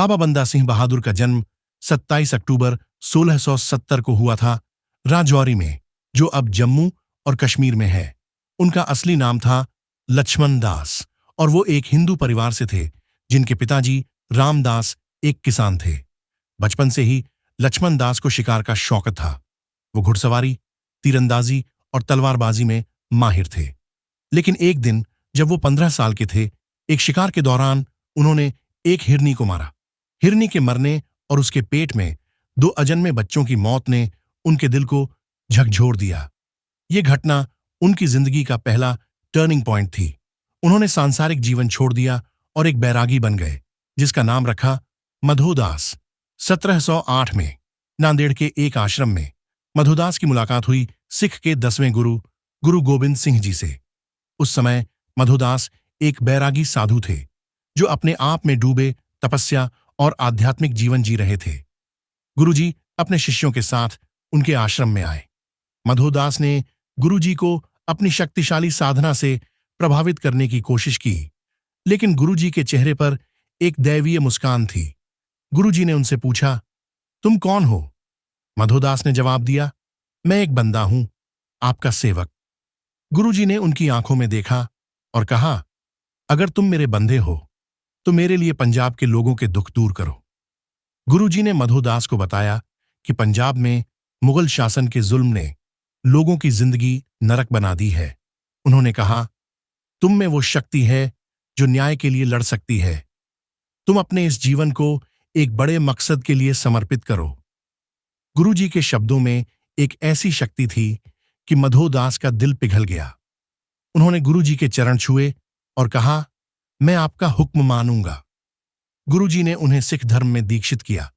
बाबा बंदा सिंह बहादुर का जन्म 27 अक्टूबर 1670 को हुआ था राजौरी में, जो अब जम्मू और कश्मीर में है। उनका असली नाम था लक्ष्मण दास और वो एक हिंदू परिवार से थे जिनके पिताजी रामदास एक किसान थे। बचपन से ही लक्ष्मण दास को शिकार का शौक था। वो घुड़सवारी, तीरंदाजी और तलवारबाजी में माहिर थे। लेकिन एक दिन जब वो 15 साल के थे, एक शिकार के दौरान उन्होंने एक हिरनी को मारा। हिरनी के मरने और उसके पेट में 2 अजन्मे बच्चों की मौत ने उनके दिल को झकझोर दिया। ये घटना उनकी जिंदगी का पहला टर्निंग पॉइंट थी। उन्होंने सांसारिक जीवन छोड़ दिया और एक बैरागी बन गए, जिसका नाम रखा मधोदास। 1708 में नांदेड़ के एक आश्रम में मधोदास की मुलाकात हुई सिख के 10वें गुरु गुरु गोबिंद सिंह जी से। उस समय मधोदास एक बैरागी साधु थे जो अपने आप में डूबे तपस्या और आध्यात्मिक जीवन जी रहे थे। गुरुजी अपने शिष्यों के साथ उनके आश्रम में आए। मधोदास ने गुरुजी को अपनी शक्तिशाली साधना से प्रभावित करने की कोशिश की, लेकिन गुरुजी के चेहरे पर एक दैवीय मुस्कान थी। गुरुजी ने उनसे पूछा, तुम कौन हो? मधोदास ने जवाब दिया, मैं एक बंदा हूं, आपका सेवक। गुरुजी ने उनकी आंखों में देखा और कहा, अगर तुम मेरे बंदे हो तो मेरे लिए पंजाब के लोगों के दुख दूर करो। गुरुजी ने मधोदास को बताया कि पंजाब में मुगल शासन के जुल्म ने लोगों की जिंदगी नरक बना दी है। उन्होंने कहा, तुम में वो शक्ति है जो न्याय के लिए लड़ सकती है। तुम अपने इस जीवन को एक बड़े मकसद के लिए समर्पित करो। गुरुजी के शब्दों में एक ऐसी शक्ति थी कि मधोदास का दिल पिघल गया। उन्होंने गुरुजी के चरण छुए और कहा, मैं आपका हुक्म मानूंगा। गुरुजी ने उन्हें सिख धर्म में दीक्षित किया।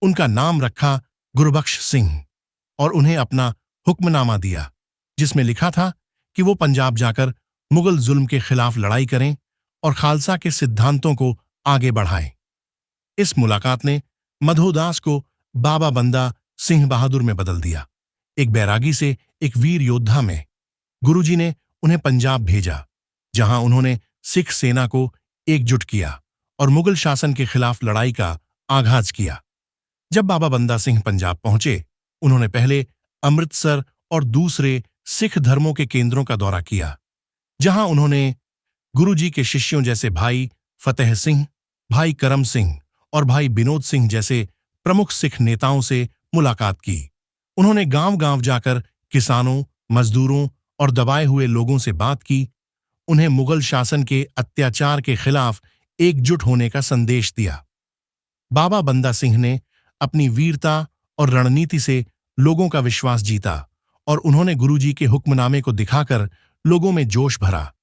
उनका नाम रखा गुरबख्श सिंह और उन्हें अपना हुक्मनामा दिया, जिसमें लिखा था कि वो पंजाब जाकर मुगल जुल्म के खिलाफ लड़ाई करें और खालसा के सिद्धांतों को आगे बढ़ाएं। इस मुलाकात ने मधोदास को बाबा बंदा सिंह बहादुर में बदल दिया। एक बैरागी से एक वीर योद्धा में। गुरुजी ने उन्हें पंजाब भेजा, जहां उन्होंने सिख सेना को एकजुट किया और मुगल शासन के खिलाफ लड़ाई का आगाज किया। जब बाबा बंदा सिंह पंजाब पहुंचे, उन्होंने पहले अमृतसर और दूसरे सिख धर्मों के केंद्रों का दौरा किया, जहां उन्होंने गुरुजी के शिष्यों जैसे भाई फतेह सिंह, भाई करम सिंह और भाई विनोद सिंह जैसे प्रमुख सिख नेताओं से मुलाकात की। उन्होंने गांव-गांव जाकर किसानों, मजदूरों और दबाए हुए लोगों से बात की, उन्हें मुगल शासन के अत्याचार के खिलाफ एकजुट होने का संदेश दिया। बाबा बंदा सिंह ने अपनी वीरता और रणनीति से लोगों का विश्वास जीता और उन्होंने गुरुजी के हुक्मनामे को दिखाकर लोगों में जोश भरा,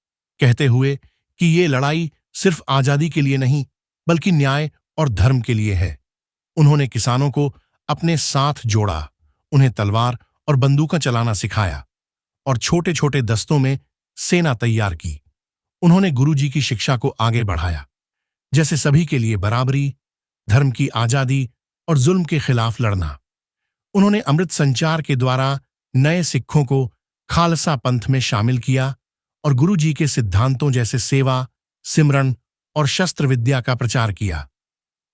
कहते हुए कि ये लड़ाई सिर्फ आजादी के लिए नहीं, बल्कि न्याय और धर्म के लिए है। उन्होंने किसानों को अपने साथ जोड़ा, उन्हें तलवार और बंदूकें चलाना सिखाया और छोटे-छोटे दस्तों में सेना तैयार की। उन्होंने गुरुजी की शिक्षा को आगे बढ़ाया, जैसे सभी के लिए बराबरी, धर्म की आजादी और जुल्म के खिलाफ लड़ना। उन्होंने अमृत संचार के द्वारा नए सिखों को खालसा पंथ में शामिल किया और गुरुजी के सिद्धांतों जैसे सेवा, सिमरन और शस्त्र विद्या का प्रचार किया।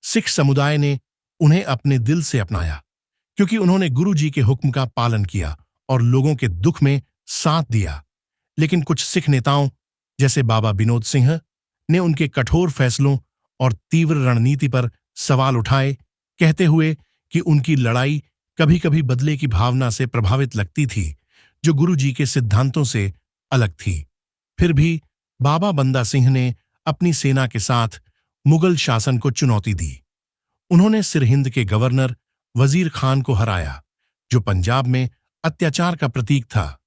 सिख समुदाय ने उन्हें अपने दिल से अपनाया, क्योंकि उन्होंने गुरुजी के हुक्म का पालन किया और लोगों के दुख में साथ दिया। लेकिन कुछ सिख नेताओं जैसे बाबा विनोद सिंह ने उनके कठोर फैसलों और तीव्र रणनीति पर सवाल उठाए, कहते हुए कि उनकी लड़ाई कभी-कभी बदले की भावना से प्रभावित लगती थी, जो गुरुजी के सिद्धांतों से अलग थी। फिर भी बाबा बंदा सिंह ने अपनी सेना के साथ मुगल शासन को चुनौती दी। उन्होंने सिरहिंद के गवर्नर वजीर खान को हराया, जो पंजाब में अत्याचार का प्रतीक था।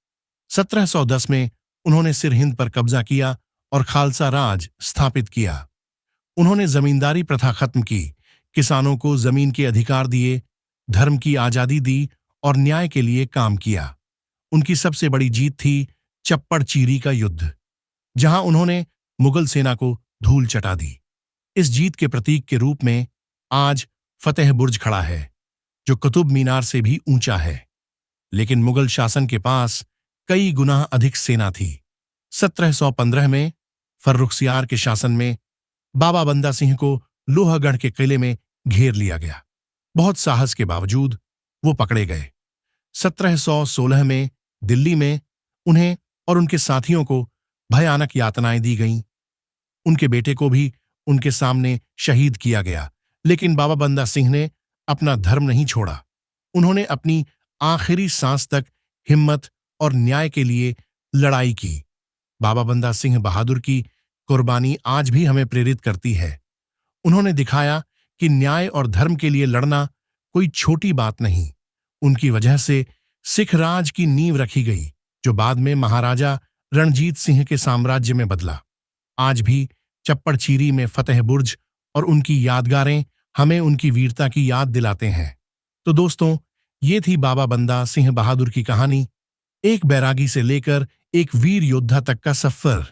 1710 में उन्होंने सिरहिंद पर कब्जा किया और खालसा राज स्थापित किया। उन्होंने जमींदारी प्रथा खत्म की, किसानों को जमीन के अधिकार दिए, धर्म की आजादी दी और न्याय के लिए काम किया। उनकी सबसे बड़ी जीत थी चप्पड़ चीरी का युद्ध, जहां उन्होंने मुगल सेना को धूल चटा दी। इस जीत के प्रतीक के रूप में आज फतेह बुर्ज खड़ा है, जो कुतुब मीनार से भी ऊंचा है। लेकिन मुगल शासन के पास कई गुना अधिक सेना थी। 1715 में फर्रुखसियार के शासन में बाबा बंदा सिंह को लोहगढ़ के किले में घेर लिया गया। बहुत साहस के बावजूद वो पकड़े गए। 1716 में दिल्ली में उन्हें और उनके साथियों को भयानक यातनाएं दी गईं। उनके बेटे को भी उनके सामने शहीद किया गया, लेकिन बाबा बंदा सिंह ने अपना धर्म नहीं छोड़ा। उन्होंने अपनी आखिरी सांस तक हिम्मत और न्याय के लिए लड़ाई की। बाबा बंदा सिंह बहादुर की कुर्बानी आज भी हमें प्रेरित करती है। उन्होंने दिखाया कि न्याय और धर्म के लिए लड़ना कोई छोटी बात नहीं। उनकी वजह से सिख राज की नींव रखी गई, जो बाद में महाराजा रणजीत सिंह के साम्राज्य में बदला। आज भी चप्पड़चीरी में फतेह बुर्ज और उनकी यादगारें हमें उनकी वीरता की याद दिलाते हैं। तो दोस्तों, ये थी बाबा बंदा सिंह बहादुर की कहानी, एक बैरागी से लेकर एक वीर योद्धा तक का सफर।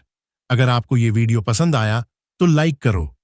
अगर आपको ये वीडियो पसंद आया तो लाइक करो,